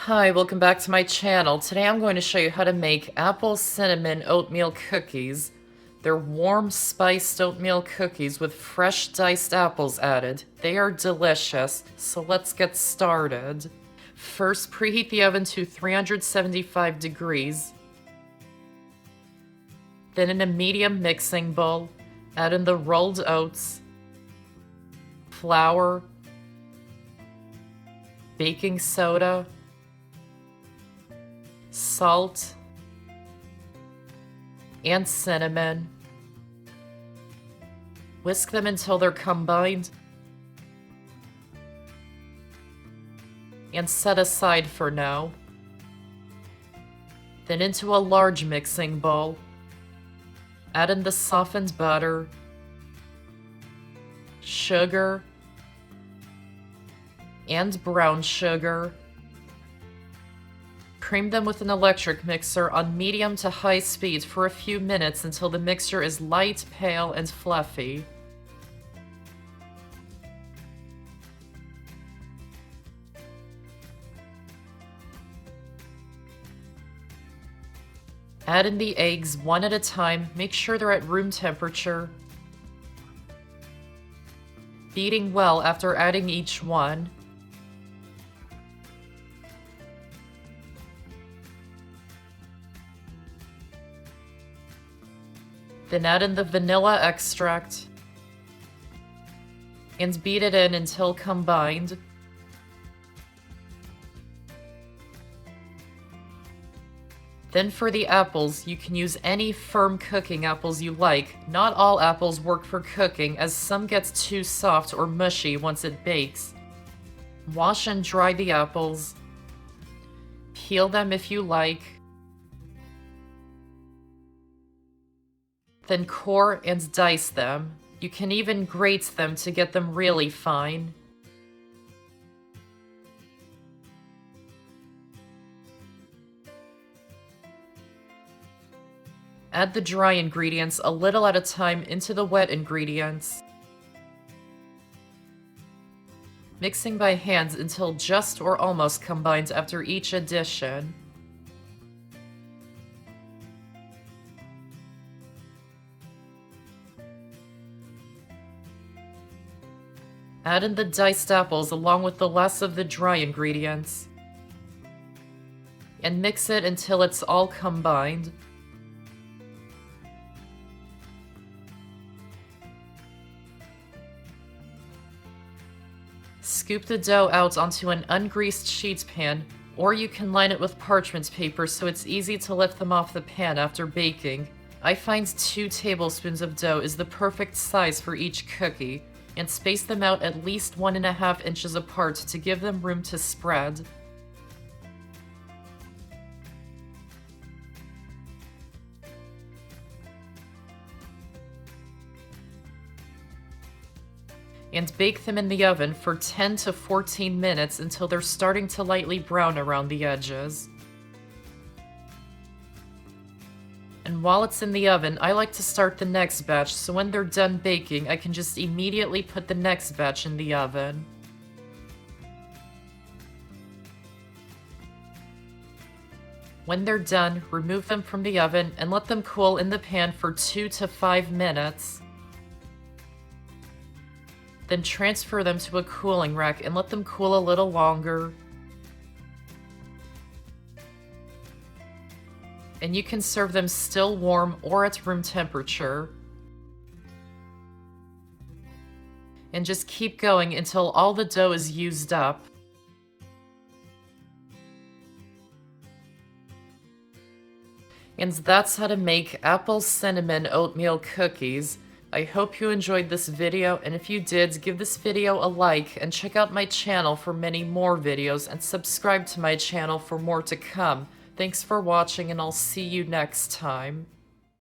Hi, welcome back to my channel. Today I'm going to show you how to make Apple Cinnamon Oatmeal Cookies. They're warm, spiced oatmeal cookies with fresh diced apples added. They are delicious, so let's get started. First, preheat the oven to 375 degrees. Then in a medium mixing bowl, add in the rolled oats, flour, baking soda, salt, and cinnamon. Whisk them until they're combined and set aside for now. Then into a large mixing bowl, add in the softened butter, sugar, and brown sugar. Cream them with an electric mixer on medium to high speed for a few minutes until the mixture is light, pale, and fluffy. Add in the eggs one at a time. Make sure they're at room temperature. Beating well after adding each one. Then add in the vanilla extract and beat it in until combined. Then for the apples, you can use any firm cooking apples you like. Not all apples work for cooking, as some get too soft or mushy once it bakes. Wash and dry the apples. Peel them if you like. Then core and dice them. You can even grate them to get them really fine. Add the dry ingredients a little at a time into the wet ingredients, mixing by hand until just or almost combined after each addition. Add in the diced apples along with the less of the dry ingredients, and mix it until it's all combined. Scoop the dough out onto an ungreased sheet pan, or you can line it with parchment paper so it's easy to lift them off the pan after baking. I find 2 tablespoons of dough is the perfect size for each cookie, and space them out at least 1.5 inches apart to give them room to spread. And bake them in the oven for 10 to 14 minutes until they're starting to lightly brown around the edges. And while it's in the oven, I like to start the next batch, so when they're done baking, I can just immediately put the next batch in the oven. When they're done, remove them from the oven and let them cool in the pan for 2 to 5 minutes. Then transfer them to a cooling rack and let them cool a little longer. And you can serve them still warm or at room temperature. And just keep going until all the dough is used up. And that's how to make Apple Cinnamon Oatmeal Cookies. I hope you enjoyed this video, and if you did, give this video a like and check out my channel for many more videos and subscribe to my channel for more to come. Thanks for watching, and I'll see you next time.